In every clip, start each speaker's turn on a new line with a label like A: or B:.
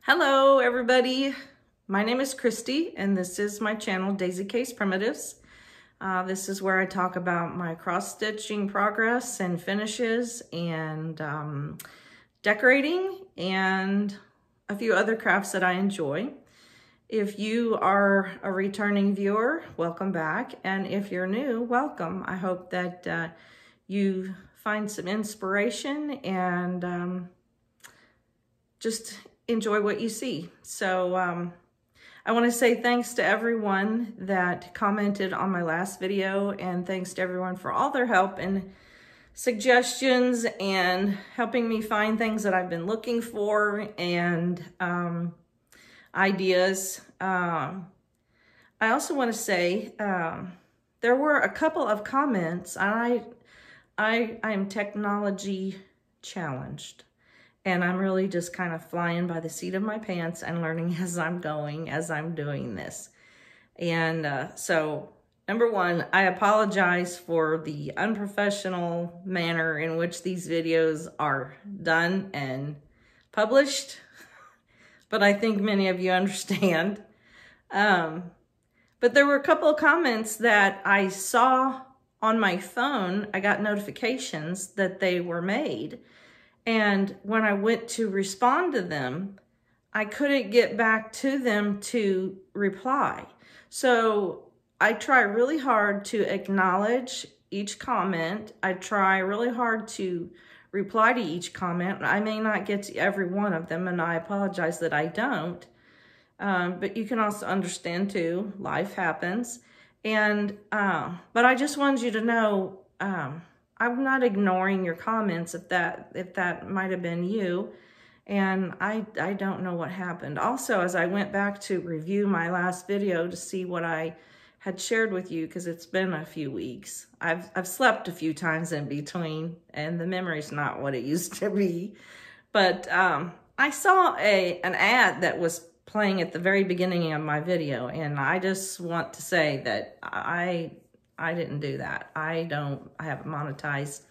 A: Hello everybody, my name is Christy and this is my channel Daisy Case Primitives. This is where I talk about my cross-stitching progress and finishes and decorating and a few other crafts that I enjoy. If you are a returning viewer, welcome back, and if you're new, welcome. I hope that you find some inspiration and just enjoy what you see. So I want to say thanks to everyone that commented on my last video, and thanks to everyone for all their help and suggestions and helping me find things that I've been looking for and ideas. I also want to say there were a couple of comments. I'm technology challenged. And I'm really just kind of flying by the seat of my pants and learning as I'm going, as I'm doing this. And so, number one, I apologize for the unprofessional manner in which these videos are done and published. But I think many of you understand. But there were a couple of comments that I saw on my phone. I got notifications that they were made. And when I went to respond to them, I couldn't get back to them to reply. So I try really hard to acknowledge each comment. I try really hard to reply to each comment. I may not get to every one of them, and I apologize that I don't. But you can also understand too, life happens. And but I just wanted you to know, I'm not ignoring your comments if that might have been you, and I don't know what happened. Also, as I went back to review my last video to see what I had shared with you, because it's been a few weeks. I've slept a few times in between, and the memory's not what it used to be. But I saw an ad that was playing at the very beginning of my video, and I just want to say that I didn't do that. I haven't monetized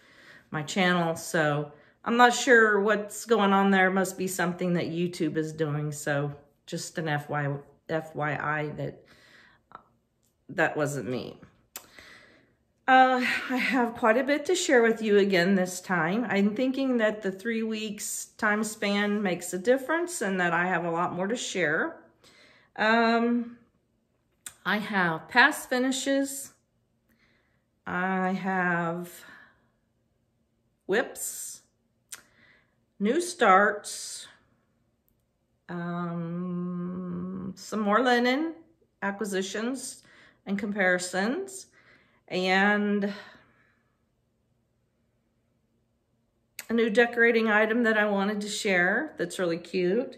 A: my channel, so I'm not sure what's going on there. It must be something that YouTube is doing. So just an FYI that wasn't me. I have quite a bit to share with you again this time. I'm thinking that the 3 weeks time span makes a difference and that I have a lot more to share. I have past finishes. I have whips, new starts, some more linen acquisitions and comparisons, and a new decorating item that I wanted to share that's really cute,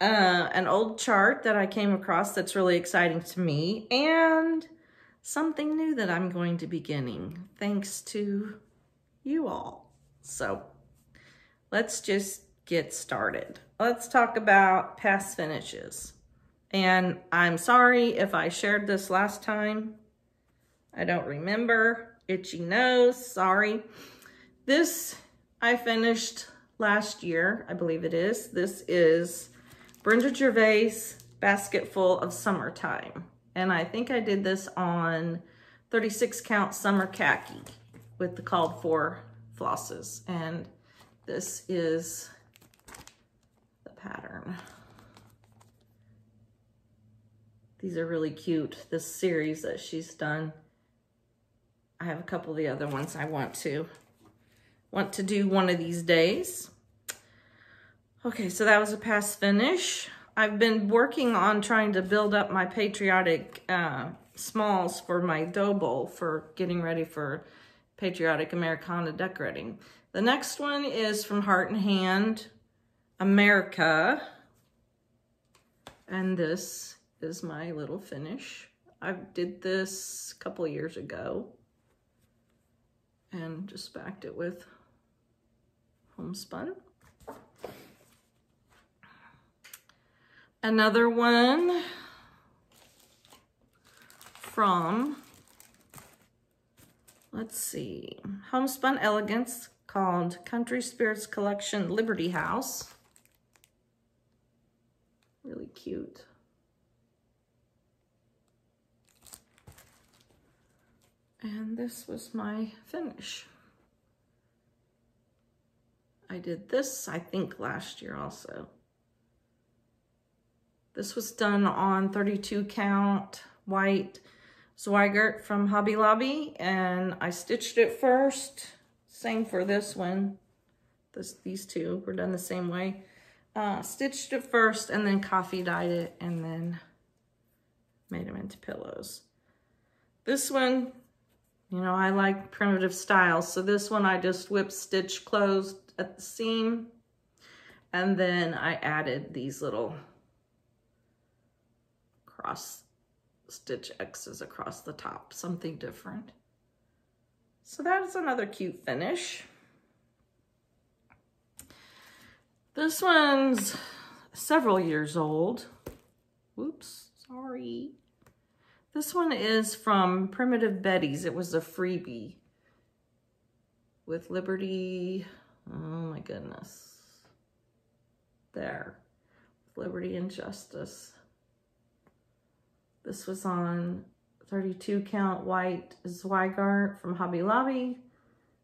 A: an old chart that I came across that's really exciting to me, and something new that I'm going to be beginning thanks to you all. So let's just get started. Let's talk about past finishes. And I'm sorry if I shared this last time. I don't remember. Itchy nose, sorry. This I finished last year, I believe it is. This is Brenda Gervais Basketful of Summertime. And I think I did this on 36 count summer khaki with the called for flosses. And this is the pattern. These are really cute, this series that she's done. I have a couple of the other ones I want to do one of these days. Okay, so that was a past finish. I've been working on trying to build up my patriotic smalls for my dough bowl for getting ready for patriotic Americana decorating. The next one is from Heart and Hand America. And this is my little finish. I did this a couple of years ago and just backed it with homespun. Another one from, let's see, Homespun Elegance, called Country Spirits Collection Liberty House. cute. And this was my finish. I did this, I think, last year also. This was done on 32 count white Zweigart from Hobby Lobby, and I stitched it first. Same for this one. These two were done the same way. Stitched it first and then coffee dyed it and then made them into pillows. This one, you know, I like primitive styles, so this one I just whip stitch closed at the seam, and then I added these little cross stitch X's across the top, something different. So that is another cute finish. This one's several years old. Whoops, sorry. This one is from Primitive Betty's. It was a freebie with Liberty, oh my goodness. There, Liberty and Justice. This was on 32 count white Zweigart from Hobby Lobby.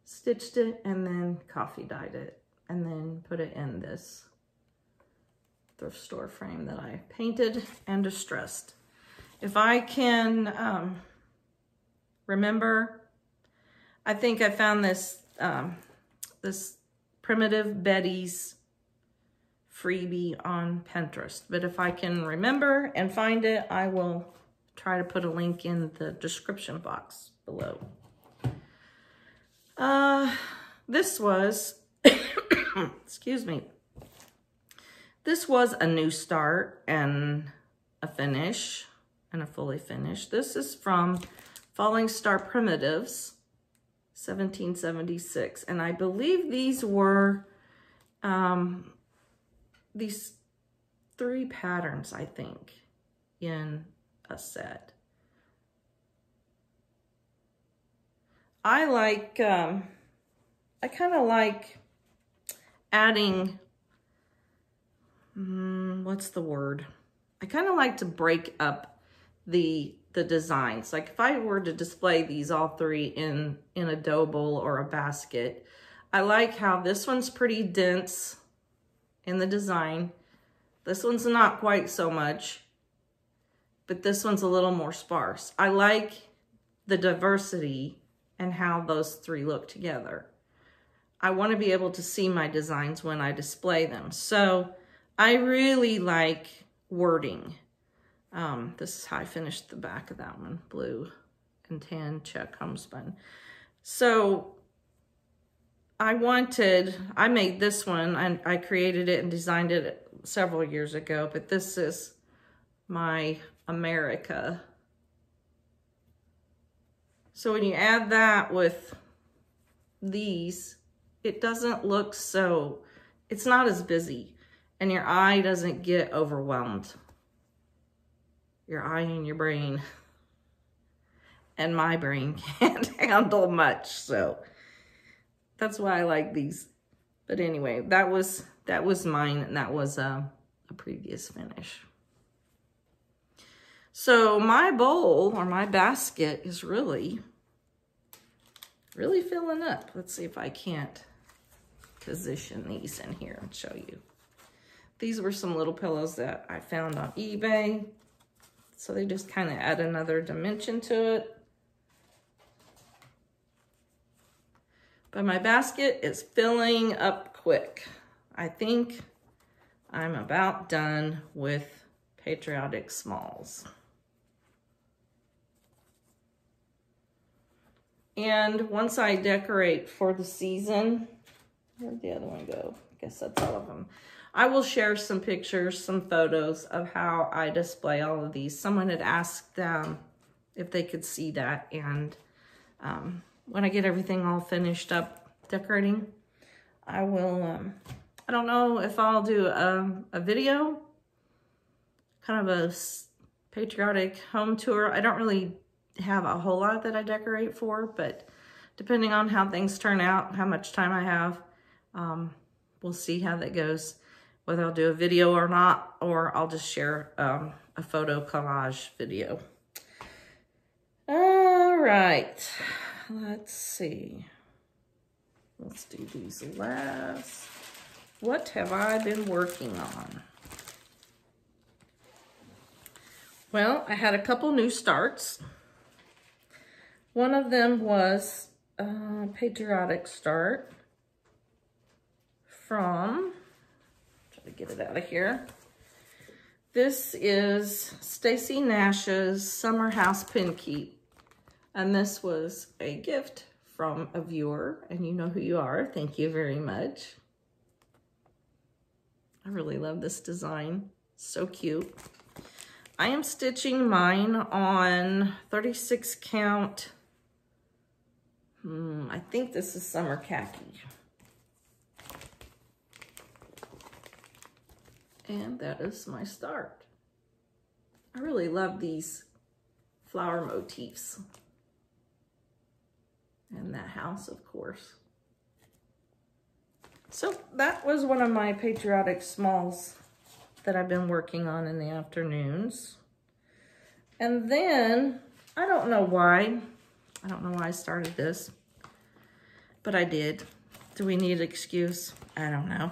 A: Stitched it and then coffee dyed it and then put it in this thrift store frame that I painted and distressed. If I can remember, I think I found this this Primitive Betty's freebie on Pinterest, but if I can remember and find it, I will try to put a link in the description box below. This was, excuse me, this was a new start and a finish and a fully finished. This is from Falling Star Primitives, 1776, and I believe these were these 3 patterns, I think, in a set. I like, I kind of like adding, what's the word? I kind of like to break up the designs. Like if I were to display these all 3 in a dough bowl or a basket, I like how this one's pretty dense in the design. This one's not quite so much, but this one's a little more sparse. I like the diversity and how those 3 look together. I want to be able to see my designs when I display them. So I really like wording. This is how I finished the back of that one, blue and tan check homespun. So I made this one, and I created it and designed it several years ago, but this is my America. So when you add that with these, it doesn't look so, it's not as busy, and your eye doesn't get overwhelmed. Your eye and your brain, and my brain can't handle much, so that's why I like these. But anyway, that was mine, and that was a previous finish. So my bowl or my basket is really filling up. Let's see if I can't position these in here and show you. These were some little pillows that I found on eBay. So they just kind of add another dimension to it. But my basket is filling up quick. I think I'm about done with Patriotic Smalls. And once I decorate for the season, where'd the other one go? I guess that's all of them. I will share some pictures, some photos of how I display all of these. Someone had asked if they could see that, and when I get everything all finished up decorating, I will, I don't know if I'll do a video, kind of a patriotic home tour. I don't really have a whole lot that I decorate for, but depending on how things turn out, how much time I have, we'll see how that goes. whether I'll do a video or not, or I'll just share a photo collage video. All right, let's see. Let's do these last. What have I been working on? Well, I had a couple new starts. One of them was a patriotic start from, try to get it out of here. This is Stacy Nash's Summer House Pin Keep. And this was a gift from a viewer, and you know who you are. Thank you very much. I really love this design. So cute. I am stitching mine on 36 count. I think this is Summer Khaki. And that is my start. I really love these flower motifs. And that house, of course. So that was one of my patriotic smalls that I've been working on in the afternoons. And then, I don't know why I started this, but I did. Do we need an excuse? I don't know.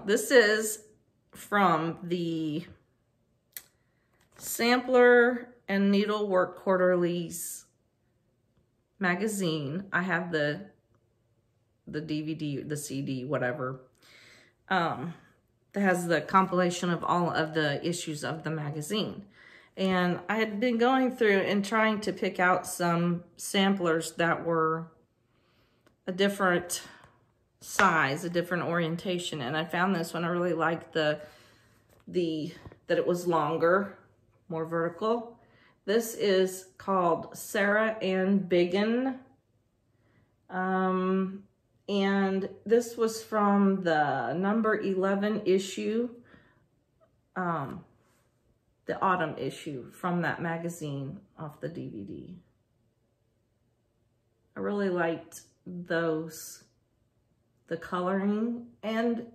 A: This is from the Sampler and Needlework Quarterlies magazine. I have the DVD, the CD, whatever, that has the compilation of all of the issues of the magazine. And I had been going through and trying to pick out some samplers that were a different size, a different orientation. And I found this one. I really liked that it was longer, more vertical. This is called Sarah Ann Biggin. And this was from the number 11 issue, the autumn issue from that magazine off the DVD. I really liked those, the coloring, and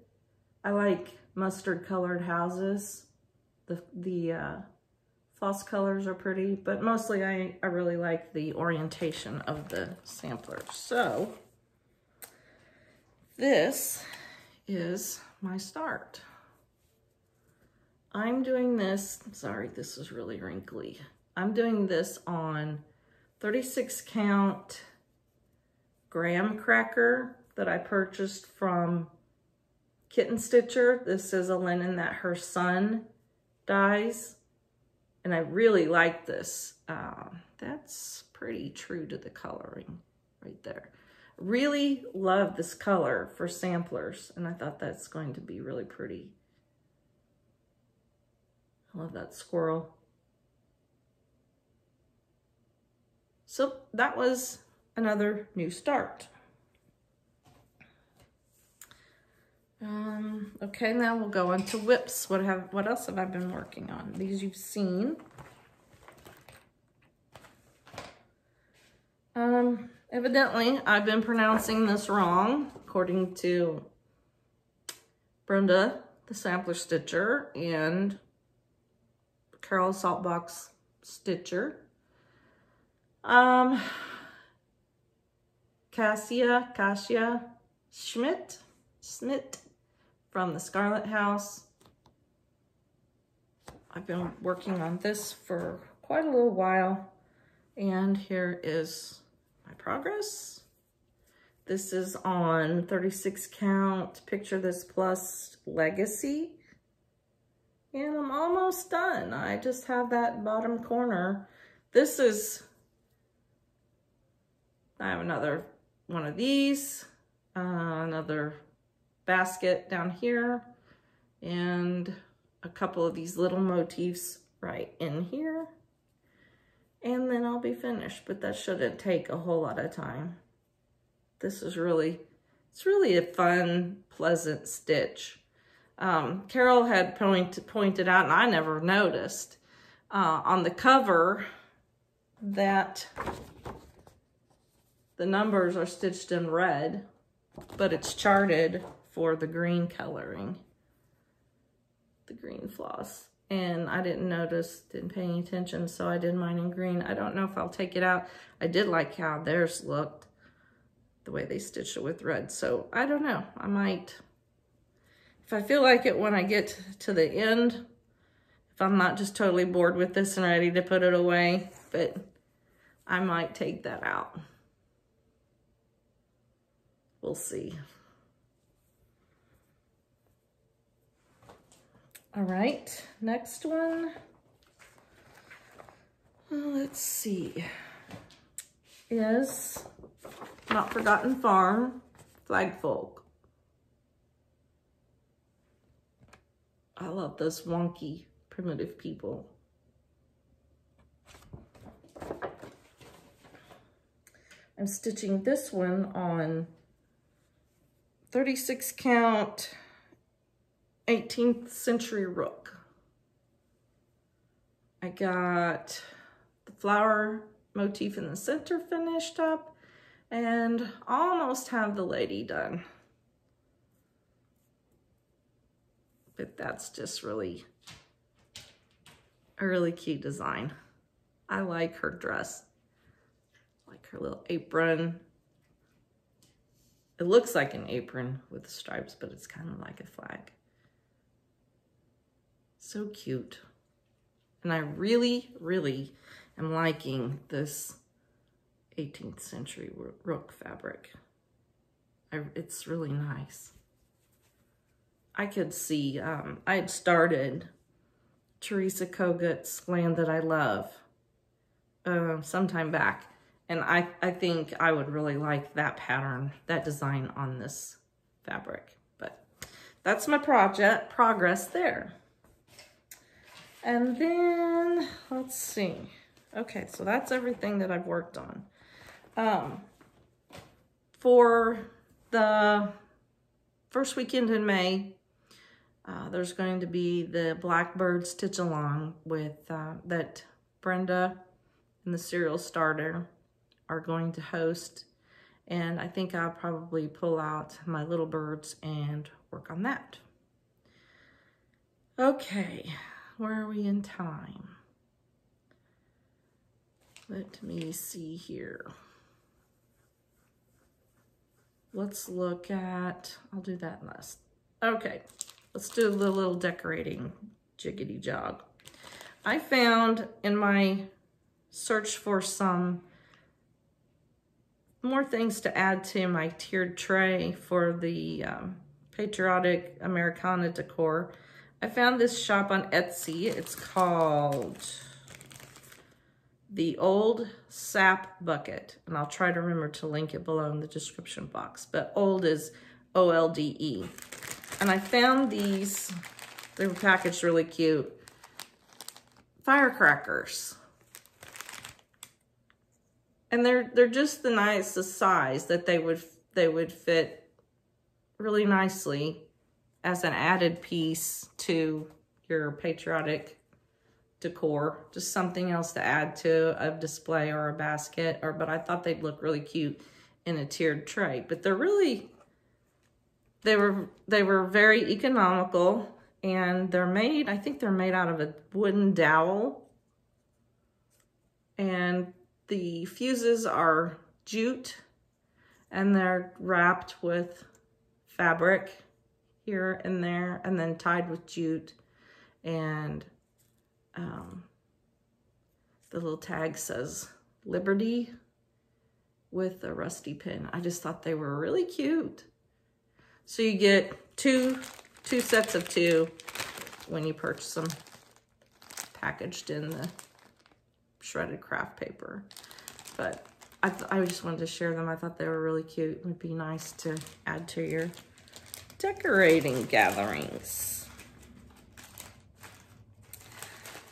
A: I like mustard colored houses. The false colors are pretty, but mostly I really like the orientation of the sampler. So this is my start. I'm doing this, sorry, this is really wrinkly. I'm doing this on 36 count graham cracker that I purchased from Kitten Stitcher. This is a linen that her son dyes, and I really like this. That's pretty true to the coloring right there. Really love this color for samplers, and I thought that's going to be really pretty. I love that squirrel. So that was another new start. Okay, now we'll go on to whips. What else have I been working on? These you've seen. Evidently, I've been pronouncing this wrong, according to Brenda, the sampler stitcher, and Carol Saltbox Stitcher. Cassia Schmidt from the Scarlet House. I've been working on this for quite a little while, and here is my progress. This is on 36 count Picture This Plus Legacy, and I'm almost done. I just have that bottom corner. This is, I have another one of these, another basket down here, and a couple of these little motifs right in here. And then I'll be finished, but that shouldn't take a whole lot of time. This is really, it's really a fun, pleasant stitch. Carol had pointed out, and I never noticed, on the cover that the numbers are stitched in red, but it's charted for the green coloring, the green floss. And I didn't pay any attention, so I did mine in green. I don't know if I'll take it out. I did like how theirs looked, the way they stitched it with red. So I don't know, I might, if I feel like it when I get to the end, if I'm not just totally bored with this and ready to put it away, but I might take that out. We'll see. All right, next one. Let's see. Is Not Forgotten Farm, Flagfolk. I love those wonky, primitive people. I'm stitching this one on 36 count 18th century rook. I got the flower motif in the center finished up and almost have the lady done. But that's just really a really cute design. I like her dress. I like her little apron. It looks like an apron with stripes, but it's kind of like a flag. So cute. And I really, really am liking this 18th century rook fabric. It's really nice. I could see, I had started Teresa Kogut's Land That I Love sometime back. And I think I would really like that pattern, that design on this fabric. But that's my progress there. And then, let's see. Okay, so that's everything that I've worked on. For the first weekend in May, there's going to be the Blackbird Stitch Along with that Brenda and the Serial Starter are going to host. And I think I'll probably pull out my little birds and work on that. Okay. Where are we in time? Let me see here. Let's look at, I'll do that last. Okay, let's do the little decorating jiggity jog. I found in my search for some more things to add to my tiered tray for the patriotic Americana decor. I found this shop on Etsy. It's called The Old Sap Bucket. And I'll try to remember to link it below in the description box. But old is O-L-D-E. And I found these, they were packaged really cute, firecrackers. And they're just the nicest size that they would fit really nicely as an added piece to your patriotic decor, just something else to add to a display or a basket, but I thought they'd look really cute in a tiered tray. But they're really, they were very economical, and they're made, I think they're made out of a wooden dowel, and the fuses are jute, and they're wrapped with fabric here and there, and then tied with jute, and the little tag says Liberty with a rusty pin. I just thought they were really cute. So you get two sets of two when you purchase them, packaged in the shredded craft paper. But I just wanted to share them. I thought they were really cute. It would be nice to add to your decorating gatherings.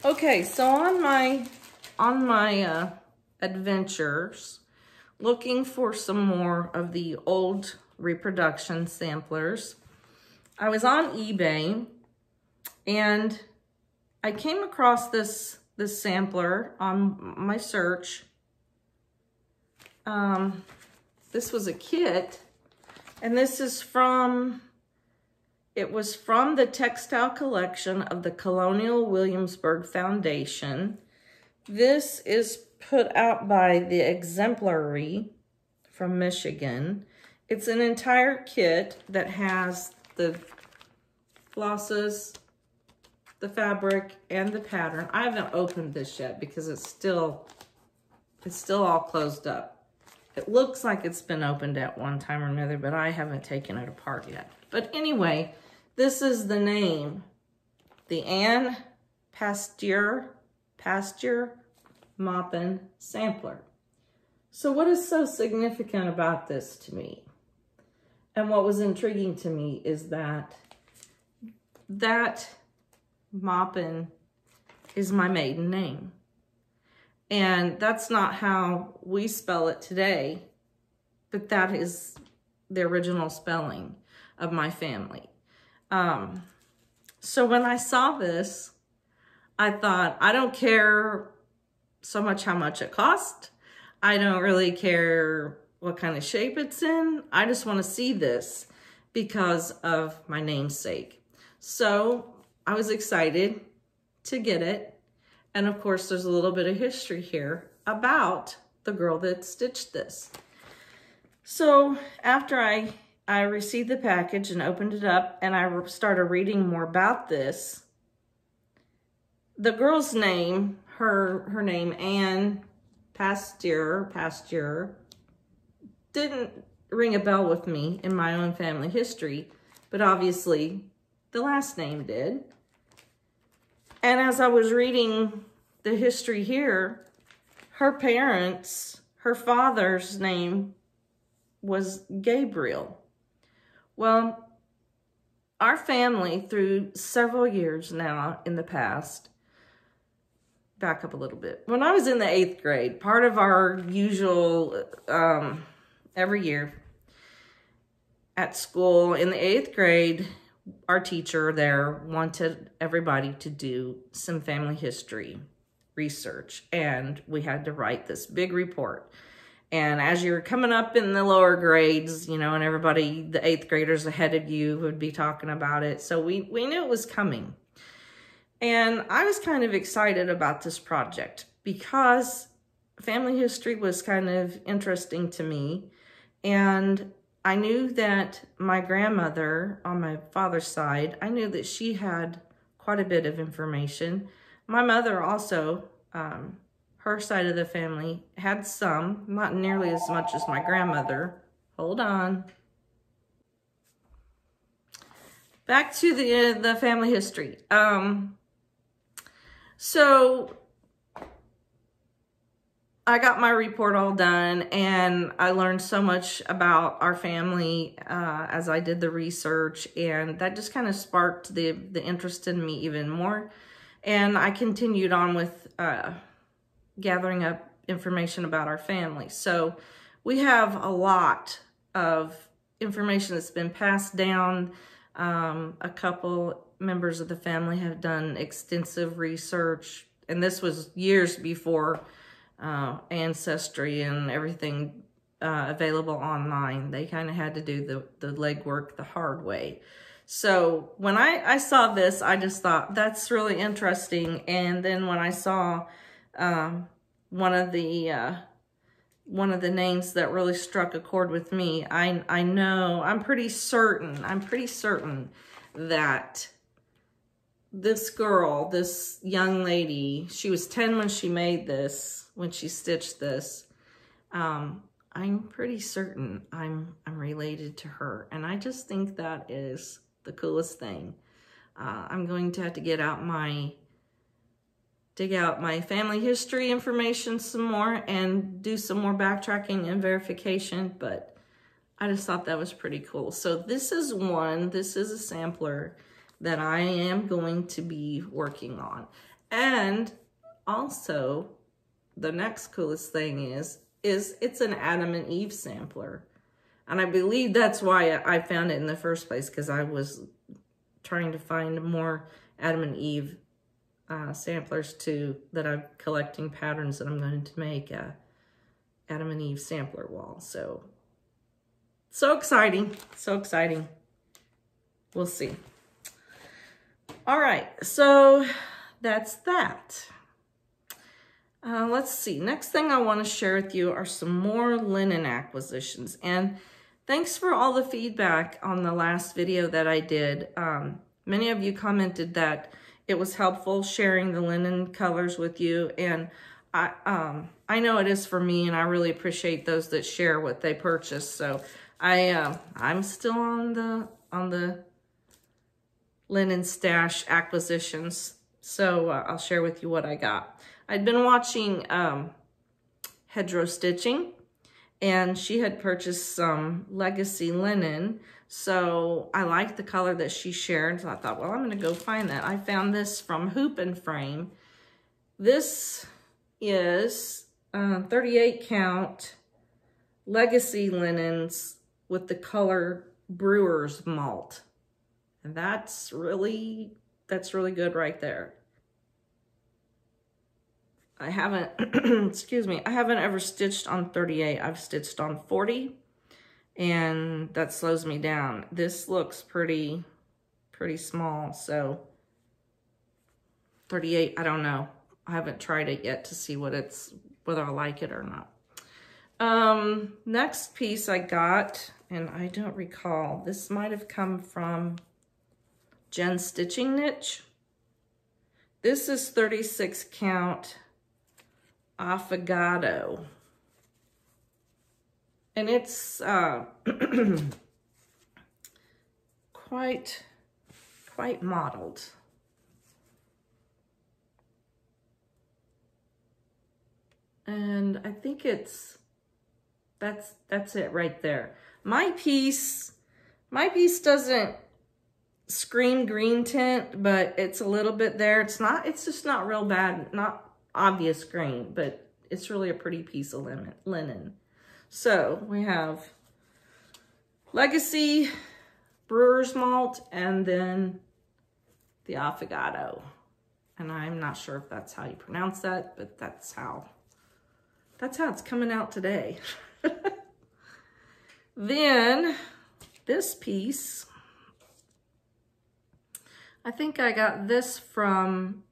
A: Okay, so on my adventures, looking for some more of the old reproduction samplers, I was on eBay and I came across this sampler on my search. This was a kit, and this is from It was from the textile collection of the Colonial Williamsburg Foundation. This is put out by the Exemplary from Michigan. It's an entire kit that has the flosses, the fabric, and the pattern. I haven't opened this yet because it's still all closed up. It looks like it's been opened at one time or another, but I haven't taken it apart yet. But anyway, this is the name, the Ann Pasteur Maupin Sampler. So what is so significant about this to me? And what was intriguing to me is that Maupin is my maiden name. And that's not how we spell it today, but that is the original spelling of my family. So when I saw this, I thought, I don't care so much how much it cost. I don't really care what kind of shape it's in. I just want to see this because of my namesake. So I was excited to get it. And of course, there's a little bit of history here about the girl that stitched this. So after I received the package and opened it up and I started reading more about this, the girl's name, her name, Ann Pasteur, didn't ring a bell with me in my own family history, but obviously the last name did. And as I was reading the history here, her father's name was Gabriel. Well, our family, through several years now in the past, back up a little bit. When I was in the 8th grade, part of our usual, every year at school, in the 8th grade, our teacher there wanted everybody to do some family history research, and we had to write this big report. And as you're coming up in the lower grades, you know, and everybody, the 8th graders ahead of you would be talking about it. So we knew it was coming. And I was kind of excited about this project because family history was kind of interesting to me. And I knew that my grandmother on my father's side, I knew that she had quite a bit of information. My mother also, her side of the family had some, not nearly as much as my grandmother. Hold on. Back to the family history. So I got my report all done, and I learned so much about our family as I did the research, and that just kind of sparked the interest in me even more. And I continued on with gathering up information about our family. So we have a lot of information that's been passed down. A couple members of the family have done extensive research, and this was years before Ancestry and everything available online. They kind of had to do the legwork the hard way. So when I saw this, I just thought that's really interesting. And then when I saw one of the names that really struck a chord with me, I'm pretty certain that this girl, this young lady, she was 10 when she made this, when she stitched this. I'm pretty certain I'm related to her. And I just think that is the coolest thing. I'm going to have to dig out my family history information some more and do some more backtracking and verification, but I just thought that was pretty cool. So this is a sampler that I am going to be working on. And also, the next coolest thing is it's an Adam and Eve sampler. And I believe that's why I found it in the first place, because I was trying to find more Adam and Eve samplers that I'm collecting patterns that I'm going to make a Adam and Eve sampler wall. So exciting, so exciting. We'll see. All right, so that's that. Let's see. Next thing I want to share with you are some more linen acquisitions. And thanks for all the feedback on the last video that I did. Many of you commented that it was helpful sharing the linen colors with you. And I know it is for me, and I really appreciate those that share what they purchased. So I'm still on the linen stash acquisitions. So I'll share with you what I got. I'd been watching Hedgerow Stitching, and she had purchased some legacy linen. So I liked the color that she shared. So I thought, well, I'm going to go find that. I found this from Hoop and Frame. This is 38 count legacy linens with the color Brewer's Malt. And that's really good right there. I haven't, excuse me, I haven't ever stitched on 38. I've stitched on 40, and that slows me down. This looks pretty small, so 38, I don't know. I haven't tried it yet to see whether I like it or not. Next piece I got, and I don't recall, this might have come from Jen Stitching Niche. This is 36 count Affogato, and it's quite mottled. And I think that's it right there. My piece doesn't scream green tint, but it's a little bit there. It's just not real bad, not obvious green, but it's really a pretty piece of linen. So we have Legacy, Brewer's Malt, and then the Affogato. And I'm not sure if that's how you pronounce that, but that's how it's coming out today. Then this piece, I think I got this from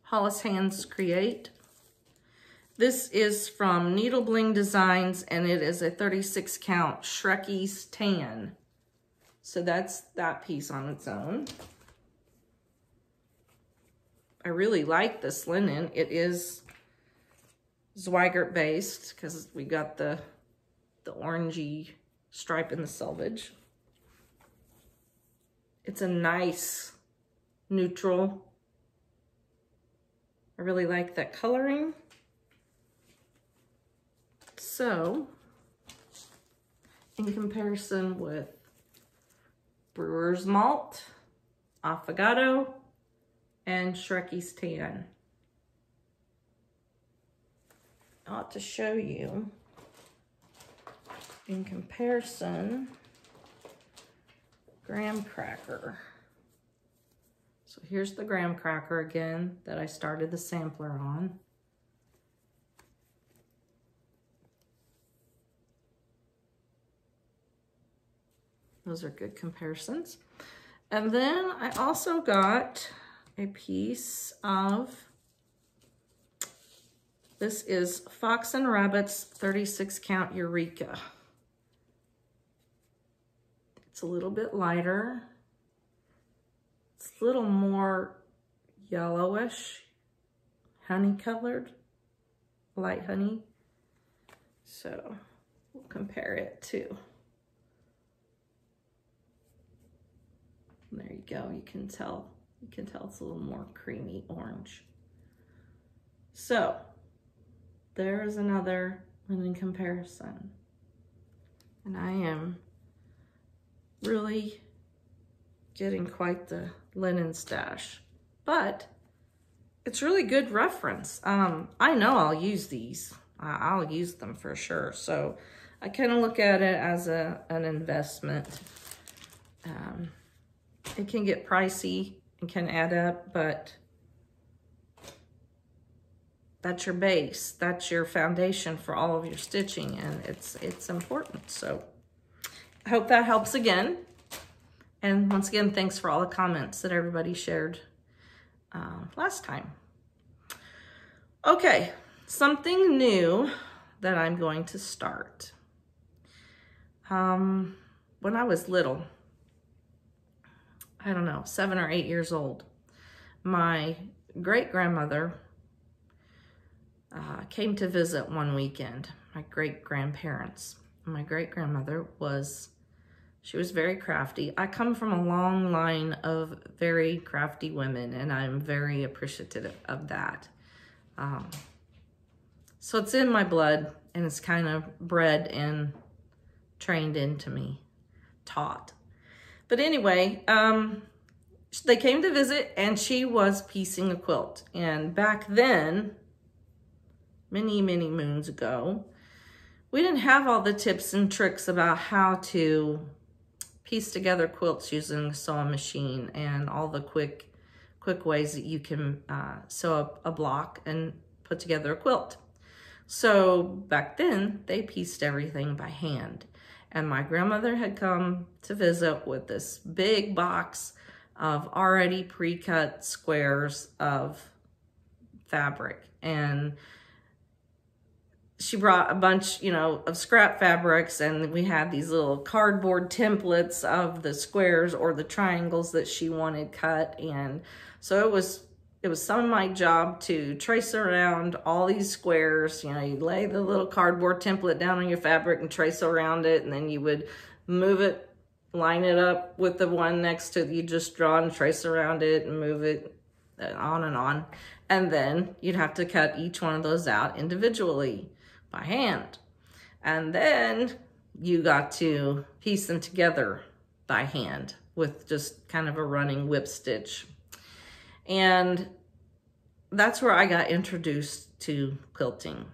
A: Hollis Hands Create. This is from Needle Bling Designs, and it is a 36 count Shrekie's Tan. So that's that piece on its own. I really like this linen. It is Zweigart based because we got the orangey stripe in the selvage. It's a nice neutral. I really like that coloring. So, in comparison with Brewer's Malt, Affogato, and Shrekie's Tan, I ought to show you in comparison graham cracker. So here's the graham cracker again that I started the sampler on. Those are good comparisons. And then I also got a piece of, this is Fox and Rabbit's 36 count Eureka. It's a little bit lighter. It's a little more yellowish, honey colored, light honey. So we'll compare it to, there you go. You can tell it's a little more creamy orange. So there is another linen comparison. And I am really getting quite the linen stash, but it's really good reference. I know I'll use these. I'll use them for sure. So I kind of look at it as an investment. It can get pricey and can add up, but That's your base. That's your foundation for all of your stitching, and it's important. So I hope that helps again. And once again, thanks for all the comments that everybody shared last time. Okay, something new that I'm going to start. When I was little, I don't know, 7 or 8 years old, my great-grandmother came to visit one weekend, my great-grandparents. My great-grandmother she was very crafty. I come from a long line of very crafty women, and I'm very appreciative of that. So it's in my blood, and it's kind of bred and trained into me, taught. But anyway, they came to visit, and she was piecing a quilt. And back then, many, many moons ago, we didn't have all the tips and tricks about how to piece together quilts using a sewing machine and all the quick ways that you can sew up a block and put together a quilt. So back then, they pieced everything by hand. And my grandmother had come to visit with this big box of already pre-cut squares of fabric. And she brought a bunch, you know, of scrap fabrics, and we had these little cardboard templates of the squares or the triangles that she wanted cut. And so it was some of my job to trace around all these squares. You know, you'd lay the little cardboard template down on your fabric and trace around it, and then you would move it, line it up with the one next to it you just draw and trace around it and move it on and on. And then you'd have to cut each one of those out individually by hand. And then you got to piece them together by hand with just kind of a running whip stitch. And that's where I got introduced to quilting.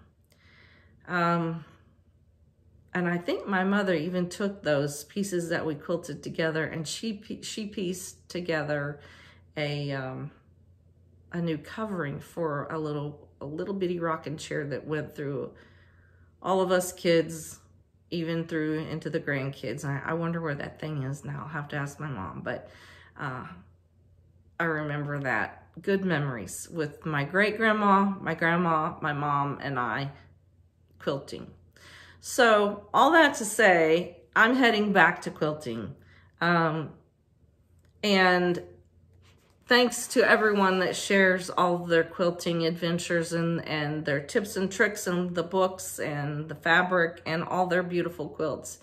A: And I think my mother even took those pieces that we quilted together, and she pieced together a new covering for a little bitty rocking chair that went through all of us kids, even through into the grandkids. I wonder where that thing is now. I'll have to ask my mom, but I remember that. Good memories with my great-grandma, my grandma, my mom, and I quilting. So all that to say, I'm heading back to quilting. And thanks to everyone that shares all of their quilting adventures and their tips and tricks and the books and the fabric and all their beautiful quilts.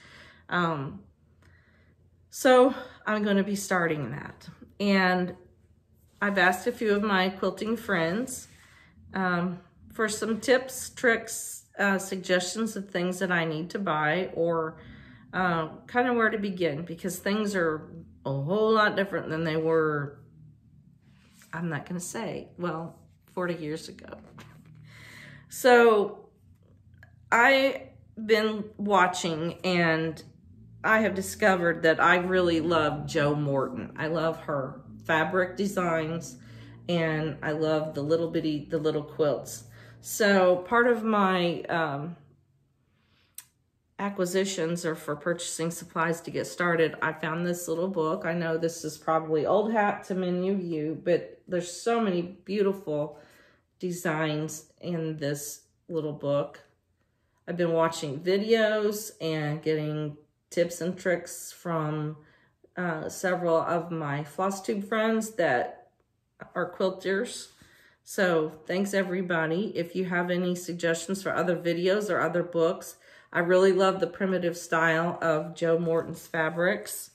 A: So I'm going to be starting that. And I've asked a few of my quilting friends for some tips, tricks, suggestions of things that I need to buy, or kind of where to begin, because things are a whole lot different than they were, I'm not going to say, well, 40 years ago. So I've been watching, and I have discovered that I really love Jo Morton. I love her fabric designs, and I love the little quilts. So part of my acquisitions or for purchasing supplies to get started, I found this little book. I know this is probably old hat to many of you, but there's so many beautiful designs in this little book. I've been watching videos and getting tips and tricks from several of my floss tube friends that are quilters. So thanks everybody. If you have any suggestions for other videos or other books, I really love the primitive style of Jo Morton's fabrics.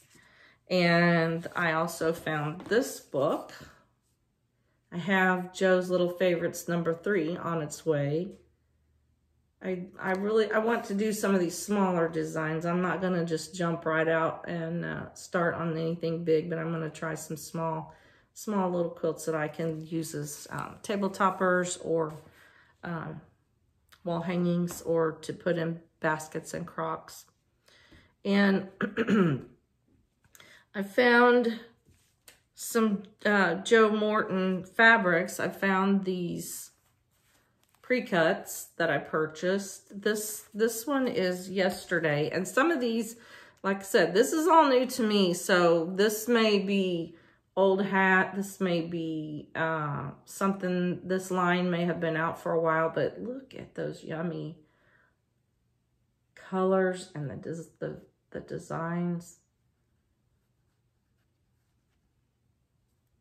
A: And I also found this book. I have Jo's Little Favorites #3 on its way. I want to do some of these smaller designs. I'm not gonna just jump right out and start on anything big, but I'm gonna try some small little quilts that I can use as table toppers or wall hangings, or to put in baskets and crocks. And I found some Jo Morton fabrics. I found these pre-cuts that I purchased. This one is yesterday. And some of these, like I said, this is all new to me. So this may be old hat. This may be something, this line may have been out for a while, but look at those yummy colors and the designs.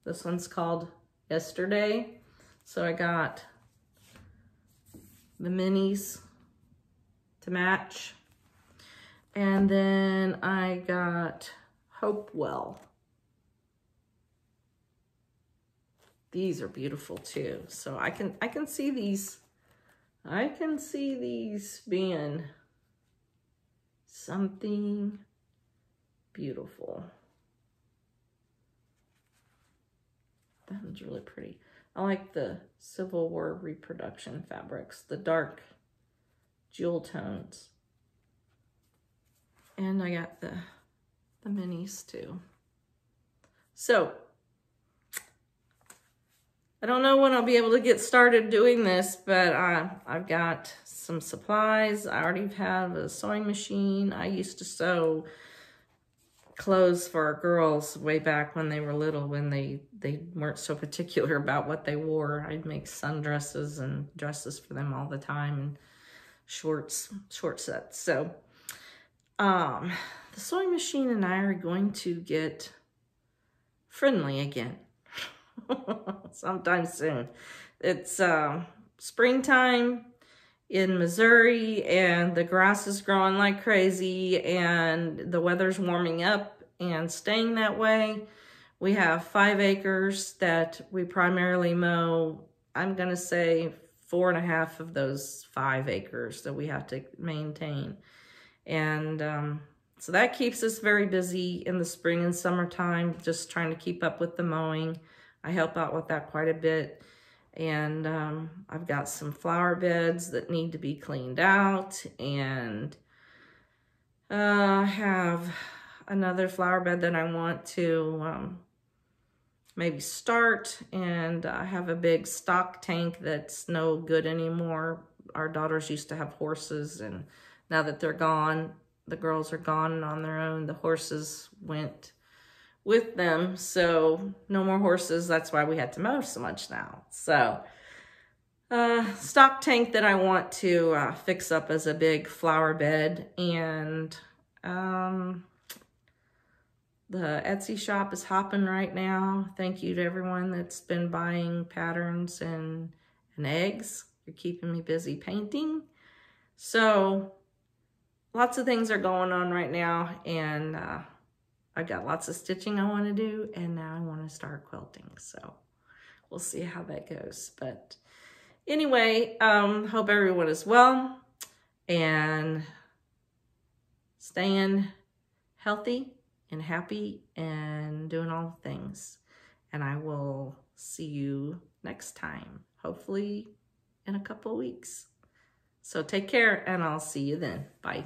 A: This one's called Yesterday. So I got the minis to match. And then I got Hopewell. These are beautiful too. So I can see these. I can see these being something beautiful. That one's really pretty. I like the Civil War reproduction fabrics, the dark jewel tones. And I got the minis too. So, I don't know when I'll be able to get started doing this, but I've got some supplies. I already have a sewing machine. I used to sew clothes for our girls way back when they were little, when they weren't so particular about what they wore. I'd make sundresses and dresses for them all the time, and short sets. So the sewing machine and I are going to get friendly again sometime soon. It's springtime in Missouri, and the grass is growing like crazy, and the weather's warming up and staying that way. We have 5 acres that we primarily mow. I'm gonna say 4.5 of those 5 acres that we have to maintain. And so that keeps us very busy in the spring and summertime, just trying to keep up with the mowing. I help out with that quite a bit. And I've got some flower beds that need to be cleaned out, and I have another flower bed that I want to maybe start, and I have a big stock tank that's no good anymore. Our daughters used to have horses, and now that they're gone, the girls are gone on their own, the horses went with them, so no more horses. That's why we had to mow so much now. So stock tank that I want to fix up as a big flower bed. And the Etsy shop is hopping right now. Thank you to everyone that's been buying patterns and eggs. You're keeping me busy painting. So lots of things are going on right now, and I got lots of stitching I want to do, and now I want to start quilting. So we'll see how that goes. But anyway, hope everyone is well and staying healthy and happy and doing all the things. And I will see you next time, hopefully in a couple of weeks. So take care, and I'll see you then. Bye.